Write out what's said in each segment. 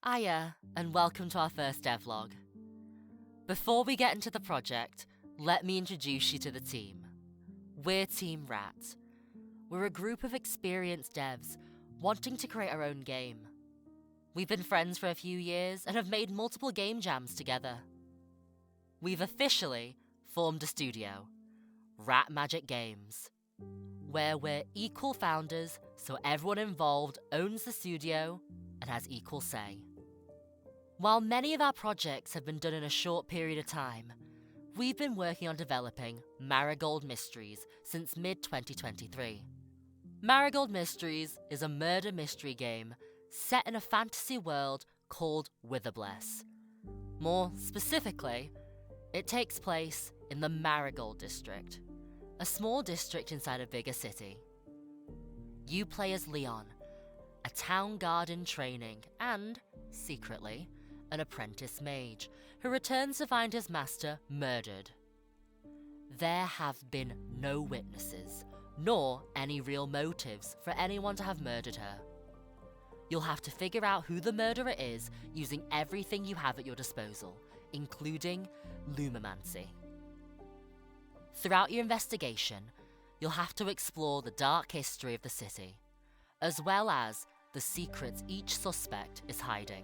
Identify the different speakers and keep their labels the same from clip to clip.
Speaker 1: Hiya, and welcome to our first devlog. Before we get into the project, let me introduce you to the team. We're Team Rat. We're a group of experienced devs wanting to create our own game. We've been friends for a few years and have made multiple game jams together. We've officially formed a studio, Rat Magic Games, where we're equal founders, so everyone involved owns the studio and has equal say. While many of our projects have been done in a short period of time, we've been working on developing Marigold Mysteries since mid-2023. Marigold Mysteries is a murder mystery game set in a fantasy world called Witherbless. More specifically, it takes place in the Marigold District, a small district inside a bigger city. You play as Leon, a town guard in training and, secretly, an apprentice mage who returns to find his master murdered. There have been no witnesses, nor any real motives for anyone to have murdered her. You'll have to figure out who the murderer is using everything you have at your disposal, including lumomancy. Throughout your investigation, you'll have to explore the dark history of the city, as well as the secrets each suspect is hiding.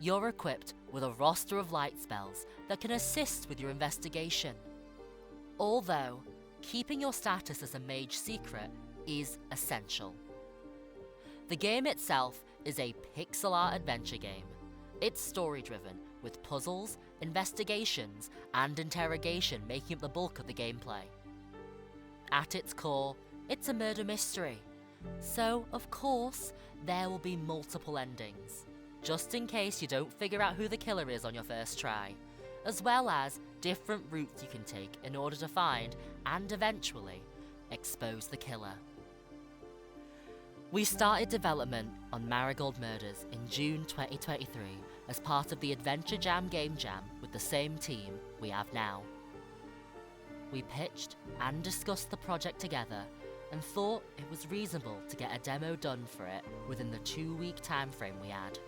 Speaker 1: You're equipped with a roster of light spells that can assist with your investigation. Although, keeping your status as a mage secret is essential. The game itself is a pixel art adventure game. It's story-driven, with puzzles, investigations, and interrogation making up the bulk of the gameplay. At its core, it's a murder mystery. So, of course, there will be multiple endings, just in case you don't figure out who the killer is on your first try, as well as different routes you can take in order to find and eventually expose the killer. We started development on Marigold Murders in June 2023 as part of the Adventure Jam Game Jam with the same team we have now. We pitched and discussed the project together and thought it was reasonable to get a demo done for it within the 2-week time frame we had.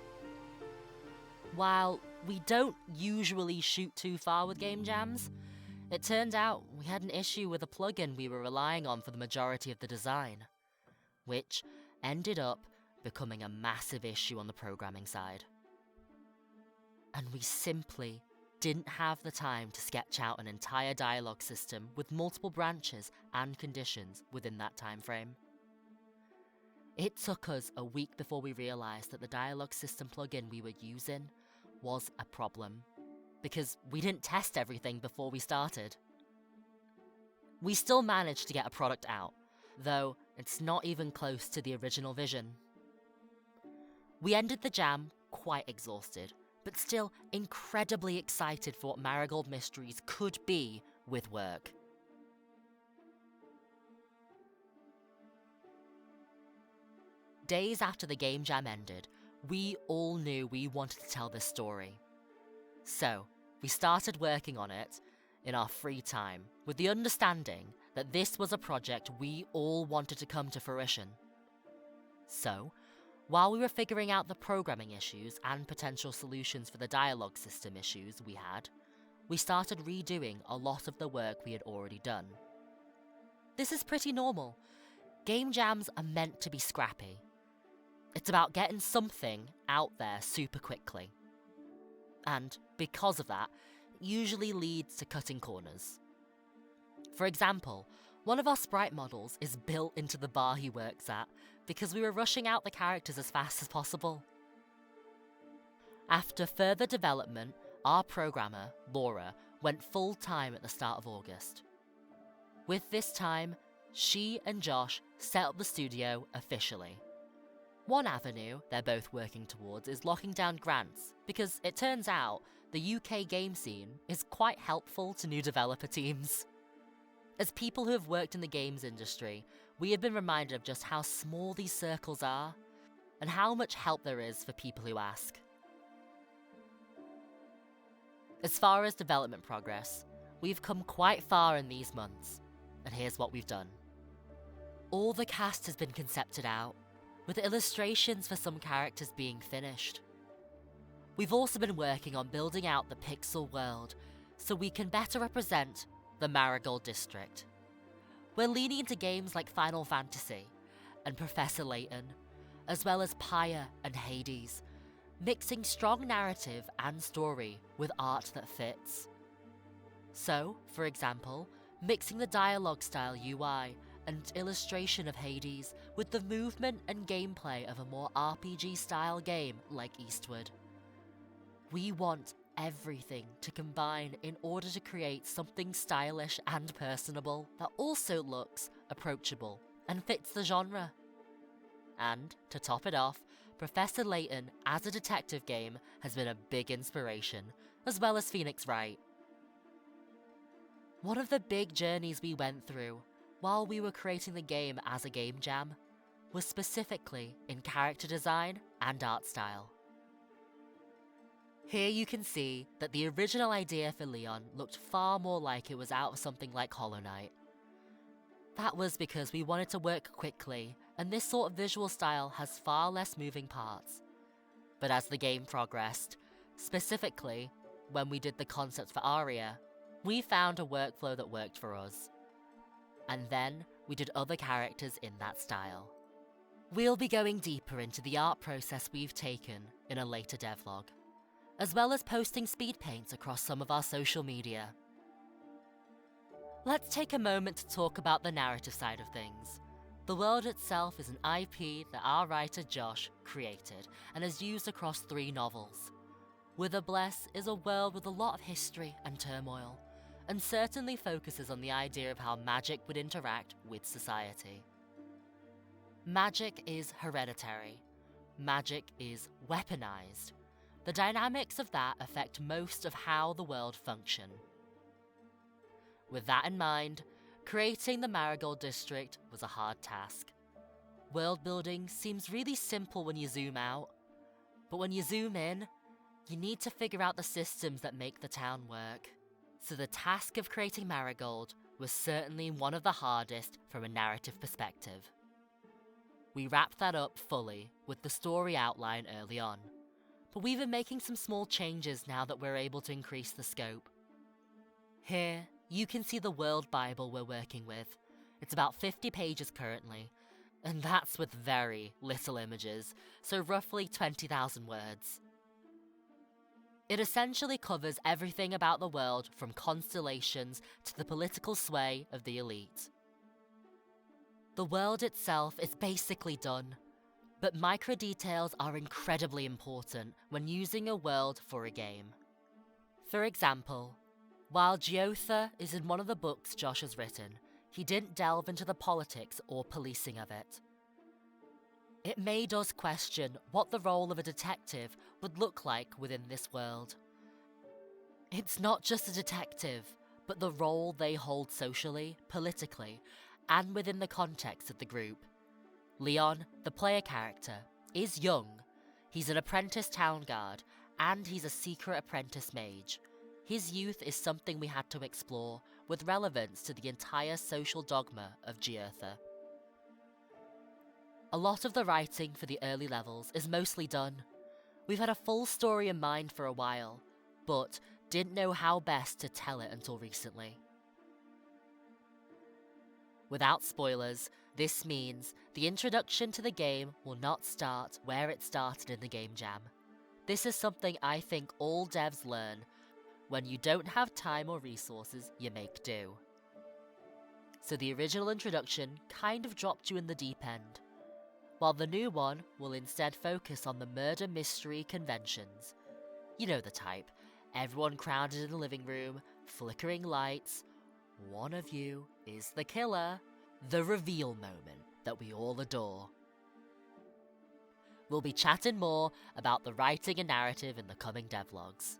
Speaker 1: While we don't usually shoot too far with game jams, it turned out we had an issue with a plugin we were relying on for the majority of the design, which ended up becoming a massive issue on the programming side. And we simply didn't have the time to sketch out an entire dialogue system with multiple branches and conditions within that time frame. It took us a week before we realised that the dialogue system plugin we were using was a problem, because we didn't test everything before we started. We still managed to get a product out, though it's not even close to the original vision. We ended the jam quite exhausted, but still incredibly excited for what Marigold Mysteries could be with work. Days after the game jam ended, we all knew we wanted to tell this story. So, we started working on it in our free time, with the understanding that this was a project we all wanted to come to fruition. So, while we were figuring out the programming issues and potential solutions for the dialogue system issues we had, we started redoing a lot of the work we had already done. This is pretty normal. Game jams are meant to be scrappy. It's about getting something out there super quickly. And because of that, it usually leads to cutting corners. For example, one of our sprite models is built into the bar he works at because we were rushing out the characters as fast as possible. After further development, our programmer, Laura, went full-time at the start of August. With this time, she and Josh set up the studio officially. One avenue they're both working towards is locking down grants, because it turns out the UK game scene is quite helpful to new developer teams. As people who have worked in the games industry, we have been reminded of just how small these circles are, and how much help there is for people who ask. As far as development progress, we've come quite far in these months, and here's what we've done. All the cast has been concepted out, with illustrations for some characters being finished. We've also been working on building out the pixel world so we can better represent the Marigold District. We're leaning into games like Final Fantasy and Professor Layton, as well as Pyre and Hades, mixing strong narrative and story with art that fits. So, for example, mixing the dialogue style UI and illustration of Hades with the movement and gameplay of a more RPG style game like Eastward. We want everything to combine in order to create something stylish and personable that also looks approachable and fits the genre. And, to top it off, Professor Layton as a detective game has been a big inspiration, as well as Phoenix Wright. One of the big journeys we went through while we were creating the game as a game jam was specifically in character design and art style. Here you can see that the original idea for Leon looked far more like it was out of something like Hollow Knight. That was because we wanted to work quickly, and this sort of visual style has far less moving parts. But as the game progressed, specifically when we did the concept for Aria, we found a workflow that worked for us. And then we did other characters in that style. We'll be going deeper into the art process we've taken in a later devlog, as well as posting speed paints across some of our social media. Let's take a moment to talk about the narrative side of things. The world itself is an IP that our writer Josh created and has used across 3 novels. Witherbless is a world with a lot of history and turmoil, and certainly focuses on the idea of how magic would interact with society. Magic is hereditary. Magic is weaponized. The dynamics of that affect most of how the world function. With that in mind, creating the Marigold District was a hard task. World building seems really simple when you zoom out, but when you zoom in, you need to figure out the systems that make the town work. So the task of creating Marigold was certainly one of the hardest from a narrative perspective. We wrapped that up fully with the story outline early on, but we've been making some small changes now that we're able to increase the scope. Here, you can see the World Bible we're working with. It's about 50 pages currently, and that's with very little images, so roughly 20,000 words. It essentially covers everything about the world from constellations to the political sway of the elite. The world itself is basically done, but micro details are incredibly important when using a world for a game. For example, while Geotha is in one of the books Josh has written, he didn't delve into the politics or policing of it. It made us question what the role of a detective would look like within this world. It's not just a detective, but the role they hold socially, politically, and within the context of the group. Leon, the player character, is young. He's an apprentice town guard, and he's a secret apprentice mage. His youth is something we had to explore, with relevance to the entire social dogma of Geotha. A lot of the writing for the early levels is mostly done. We've had a full story in mind for a while, but didn't know how best to tell it until recently. Without spoilers, this means the introduction to the game will not start where it started in the game jam. This is something I think all devs learn. When you don't have time or resources, you make do. So the original introduction kind of dropped you in the deep end, while the new one will instead focus on the murder mystery conventions. You know the type, everyone crowded in the living room, flickering lights, one of you is the killer, the reveal moment that we all adore. We'll be chatting more about the writing and narrative in the coming devlogs.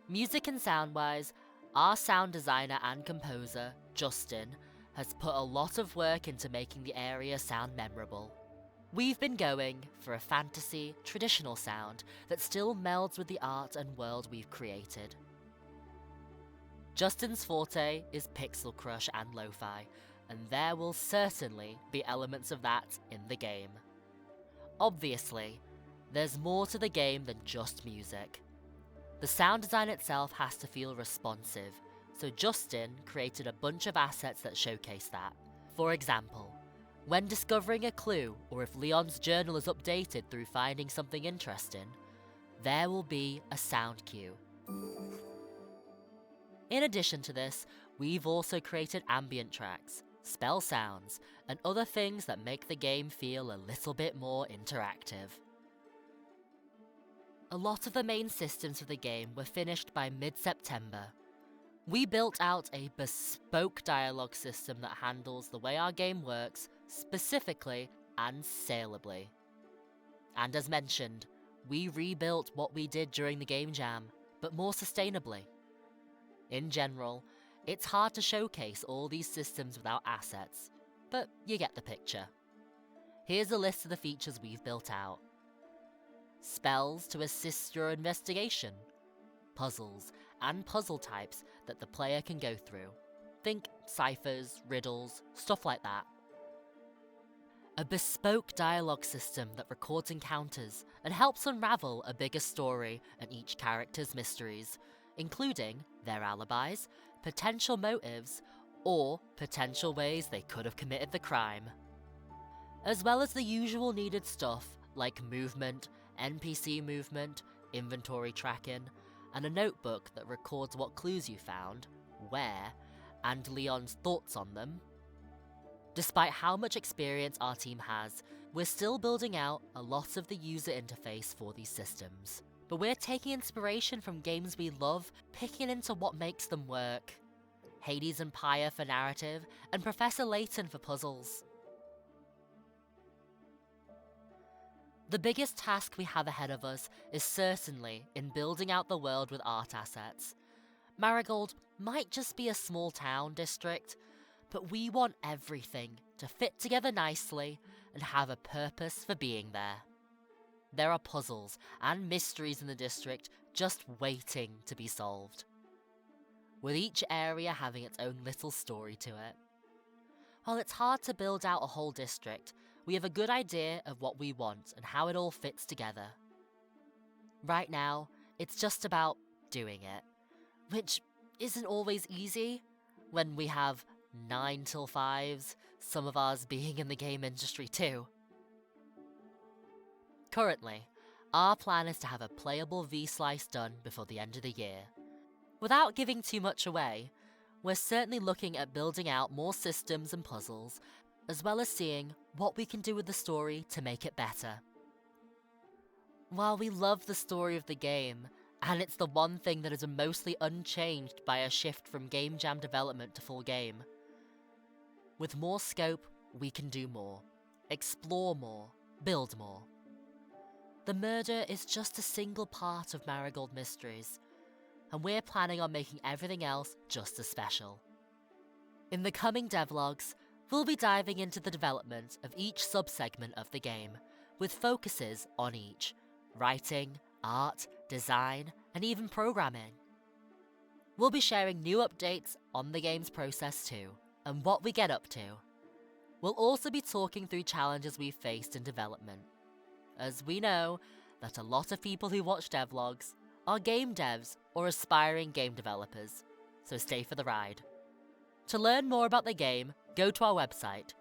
Speaker 1: Music and sound-wise, our sound designer and composer, Justin, has put a lot of work into making the area sound memorable. We've been going for a fantasy, traditional sound that still melds with the art and world we've created. Justin's forte is pixel crush and lo-fi, and there will certainly be elements of that in the game. Obviously, There's more to the game than just music. The sound design itself has to feel responsive, so Justin created a bunch of assets that showcase that. For example, when discovering a clue or if Leon's journal is updated through finding something interesting, there will be a sound cue. In addition to this, we've also created ambient tracks, spell sounds, and other things that make the game feel a little bit more interactive. A lot of the main systems for the game were finished by mid-September. We built out a bespoke dialogue system that handles the way our game works, specifically and saleably. And as mentioned, we rebuilt what we did during the game jam, but more sustainably. In general, it's hard to showcase all these systems without assets, but you get the picture. Here's a list of the features we've built out. Spells to assist your investigation, puzzles and puzzle types that the player can go through. Think ciphers, riddles, stuff like that. A bespoke dialogue system that records encounters and helps unravel a bigger story and each character's mysteries, including their alibis, potential motives, or potential ways they could have committed the crime. As well as the usual needed stuff like movement, NPC movement, inventory tracking, and a notebook that records what clues you found, where, and Leon's thoughts on them. Despite how much experience our team has, we're still building out a lot of the user interface for these systems. But we're taking inspiration from games we love, picking into what makes them work. Hades and Pyre for narrative, and Professor Layton for puzzles. The biggest task we have ahead of us is certainly in building out the world with art assets. Marigold might just be a small town district, but we want everything to fit together nicely and have a purpose for being there. There are puzzles and mysteries in the district just waiting to be solved, with each area having its own little story to it. While it's hard to build out a whole district, we have a good idea of what we want and how it all fits together. Right now, it's just about doing it, which isn't always easy when we have 9 till 5s, some of ours being in the game industry too. Currently, our plan is to have a playable V-Slice done before the end of the year. Without giving too much away, we're certainly looking at building out more systems and puzzles, as well as seeing what we can do with the story to make it better. While we love the story of the game, and it's the one thing that is mostly unchanged by a shift from game jam development to full game, with more scope, we can do more, explore more, build more. The murder is just a single part of Marigold Mysteries, and we're planning on making everything else just as special. In the coming devlogs, we'll be diving into the development of each sub-segment of the game, with focuses on each: writing, art, design, and even programming. We'll be sharing new updates on the game's process too, and what we get up to. We'll also be talking through challenges we've faced in development, as we know that a lot of people who watch devlogs are game devs or aspiring game developers, so stay for the ride. To learn more about the game, go to our website.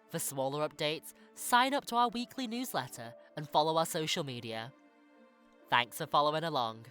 Speaker 1: For smaller updates, sign up to our weekly newsletter and follow our social media. Thanks for following along.